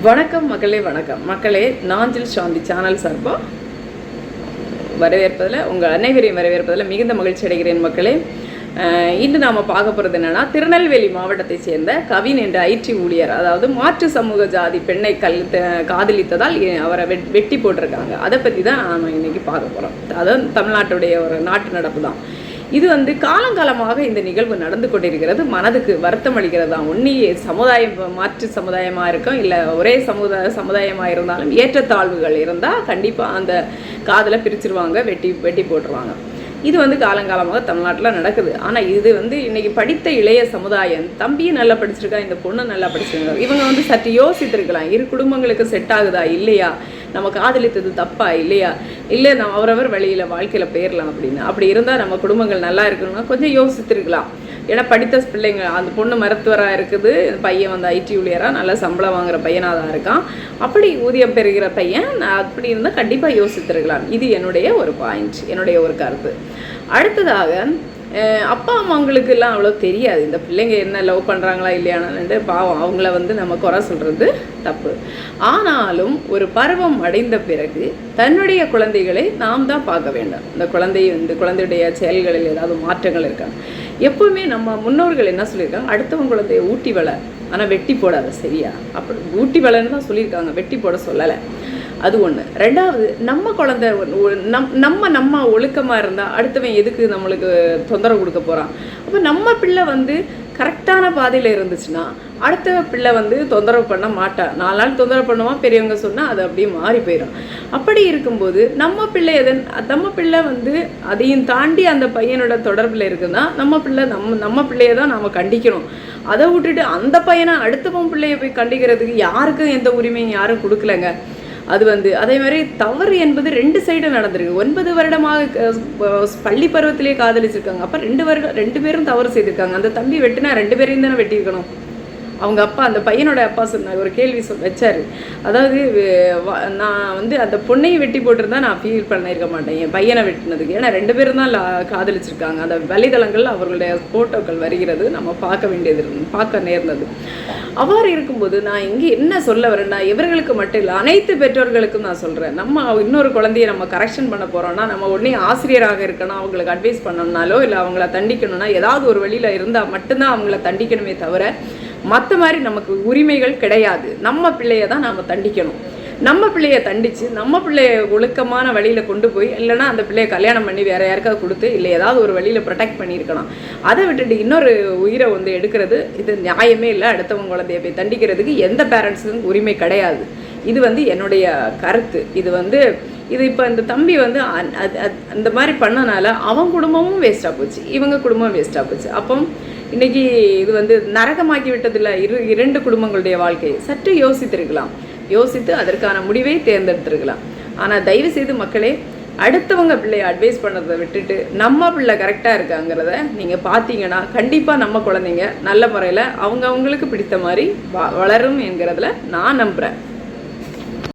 வணக்கம் மக்களே, வணக்கம் மக்களே. நாஞ்சில் சாந்தி சேனல் சார்பாக வரவேற்பதில் உங்கள் அனைவரையும் வரவேற்பதில் மிகுந்த மகிழ்ச்சி அடைகிறேன் மக்களே. இன்று நாம் பார்க்க போகிறது என்னென்னா, திருநெல்வேலி மாவட்டத்தை சேர்ந்த கவின் என்ற ஐடி ஊழியர், அதாவது மாற்று சமூக ஜாதி பெண்ணை காதலித்ததால் அவரை வெட்டி போட்டிருக்காங்க. அதை பற்றி தான் நாம் இன்றைக்கி பார்க்க போகிறோம். அதாவது தமிழ்நாட்டுடைய ஒரு நாட்டு நடப்பு தான் இது. காலங்காலமாக இந்த நிகழ்வு நடந்து கொண்டிருக்கிறது. மனதுக்கு வருத்தம் அளிக்கிறது தான். ஒன்றி சமுதாயம் மாற்று சமுதாயமாக இருக்கும், இல்லை ஒரே சமுதாயமாக இருந்தாலும் ஏற்றத்தாழ்வுகள் இருந்தால் கண்டிப்பாக அந்த காதலை பிரிச்சிருவாங்க, வெட்டி போட்டுருவாங்க. இது காலங்காலமாக தமிழ்நாட்டில் நடக்குது. ஆனால் இது இன்றைக்கி படித்த இளைய சமுதாயம், தம்பியும் நல்லா படிச்சிருக்கா, இந்த பொண்ணு நல்லா படிச்சிருக்காங்க, இவங்க சற்று யோசித்திருக்கலாம். இரு குடும்பங்களுக்கு செட் ஆகுதா இல்லையா, நம்ம காதலித்தது தப்பா இல்லையா, இல்லை நம்ம அவரவர் வழியில் வாழ்க்கையில் போயிடலாம் அப்படின்னு. அப்படி இருந்தால் நம்ம குடும்பங்கள் நல்லா இருக்கணும்னா கொஞ்சம் யோசித்திருக்கலாம். ஏன்னா படித்த பிள்ளைங்க, அந்த பொண்ணு மருத்துவராக இருக்குது, பையன் ஐடி ஊழியராக நல்ல சம்பளம் வாங்குகிற பையனாக தான் இருக்கான். அப்படி ஊதியம் பெறுகிற பையன் அப்படி இருந்தால் கண்டிப்பாக யோசித்திருக்கலாம். இது என்னுடைய ஒரு பாயிண்ட், என்னுடைய ஒரு கருத்து. அடுத்ததாக, அப்பா அம்மாங்களுக்கெல்லாம் அவ்வளோ தெரியாது இந்த பிள்ளைங்க என்ன லவ் பண்ணுறாங்களா இல்லையானு. பாவம், அவங்கள நம்ம குறை சொல்கிறது தப்பு. ஆனாலும் ஒரு பருவம் அடைந்த பிறகு தன்னுடைய குழந்தைகளை நாம் தான் பார்க்க வேண்டும். இந்த குழந்தையுடைய செயல்களில் ஏதாவது மாற்றங்கள் இருக்காங்க. எப்பவுமே நம்ம முன்னோர்கள் என்ன சொல்லியிருக்காங்க, அடுத்தவங்க குழந்தைய ஊட்டி வள, ஆனால் வெட்டி போடாத, சரியா? அப்படி ஊட்டி வளன்னு தான் சொல்லியிருக்காங்க, வெட்டி போட சொல்லலை. அது ஒன்று. ரெண்டாவது, நம்ம குழந்தை நம்ம ஒழுக்கமாக இருந்தால் அடுத்தவன் எதுக்கு நம்மளுக்கு தொந்தரவு கொடுக்க போகிறான்? அப்போ நம்ம பிள்ளை கரெக்டான பாதையில் இருந்துச்சுன்னா அடுத்த பிள்ளை தொந்தரவு பண்ண மாட்டா. 4 நாள் தொந்தரவு பண்ணுவான், பெரியவங்க சொன்னால் அது அப்படியே மாறி போயிடும். அப்படி இருக்கும்போது நம்ம பிள்ளை அதையும் தாண்டி அந்த பையனோட தொடர்பில் இருக்குன்னா நம்ம பிள்ளையை தான் நாம் கண்டிக்கணும். அதை விட்டுட்டு அந்த பையனை அடுத்தவன் பிள்ளையை போய் கண்டிக்கிறதுக்கு யாருக்கும் எந்த உரிமையும் யாரும் கொடுக்கலங்க. அது அதே மாதிரி தவறு என்பது 2 சைடு நடந்திருக்கு. 9 வருடமாக பள்ளி பருவத்திலே காதலிச்சிருக்காங்க. அப்போ 2 பேரும் தவறு செய்திருக்காங்க. அந்த தம்பி வெட்டினா 2 பேரையும் தானே வெட்டியிருக்கணும். அவங்க அப்பா, அந்த பையனோட அப்பா ஒரு கேள்வி வச்சார். அதாவது, நான் அந்த பொண்ணையும் வெட்டி போட்டிருந்தா நான் ஃபீல் பண்ணியிருக்க மாட்டேன் என் பையனை வெட்டினதுக்கு. ஏன்னா 2 பேரும் தான் காதலிச்சிருக்காங்க. அந்த வலைதளங்கள் அவர்களுடைய ஃபோட்டோக்கள் வருகிறது, நம்ம பார்க்க நேர்ந்தது. அவ்வாறு இருக்கும்போது நான் இங்கே என்ன சொல்ல வரேன்னா, இவர்களுக்கு மட்டும் இல்லை, அனைத்து பெற்றோர்களுக்கும் நான் சொல்கிறேன். நம்ம இன்னொரு குழந்தைய நம்ம கரெக்ஷன் பண்ண போகிறோன்னா, நம்ம உடனே ஆசிரியராக இருக்கணும், அவங்களுக்கு அட்வைஸ் பண்ணணும்னாலோ இல்லை அவங்கள தண்டிக்கணும்னா ஏதாவது ஒரு வழியில் இருந்தால் மட்டும்தான் அவங்கள தண்டிக்கணுமே தவிர மற்ற மாதிரி நமக்கு உரிமைகள் கிடையாது. நம்ம பிள்ளையை தான் நாம் தண்டிக்கணும். நம்ம பிள்ளையை தண்டித்து நம்ம பிள்ளைய ஒழுக்கமான வழியில் கொண்டு போய், இல்லைனா அந்த பிள்ளையை கல்யாணம் பண்ணி வேறு யாருக்காவது கொடுத்து, இல்லை ஏதாவது ஒரு வழியில் ப்ரொடெக்ட் பண்ணியிருக்கலாம். அதை விட்டுட்டு இன்னொரு உயிரை எடுக்கிறது இது நியாயமே இல்லை. அடுத்தவங்க குழந்தைய போய் தண்டிக்கிறதுக்கு எந்த பேரண்ட்ஸுக்கும் உரிமை கிடையாது. இது என்னுடைய கருத்து. இது இப்போ இந்த தம்பி அந்த மாதிரி பண்ணனால அவன் குடும்பமும் வேஸ்ட்டாக போச்சு, இவங்க குடும்பம் வேஸ்ட்டாக போச்சு. அப்போ இன்றைக்கி இது நரகமாக்கி விட்டதில்லை 2 குடும்பங்களுடைய வாழ்க்கையை. சற்று யோசித்திருக்கலாம், யோசித்து அதற்கான முடிவை தேர்ந்தெடுத்திருக்கலாம். ஆனால் தயவு செய்து மக்களே, அடுத்தவங்க பிள்ளையை அட்வைஸ் பண்ணுறதை விட்டுட்டு நம்ம பிள்ளை கரெக்டாக இருக்காங்கிறத நீங்கள் பார்த்தீங்கன்னா கண்டிப்பாக நம்ம குழந்தைங்க நல்ல முறையில் அவங்களுக்கு பிடித்த மாதிரி வளரும் என்கிறதுல நான் நம்புகிறேன்.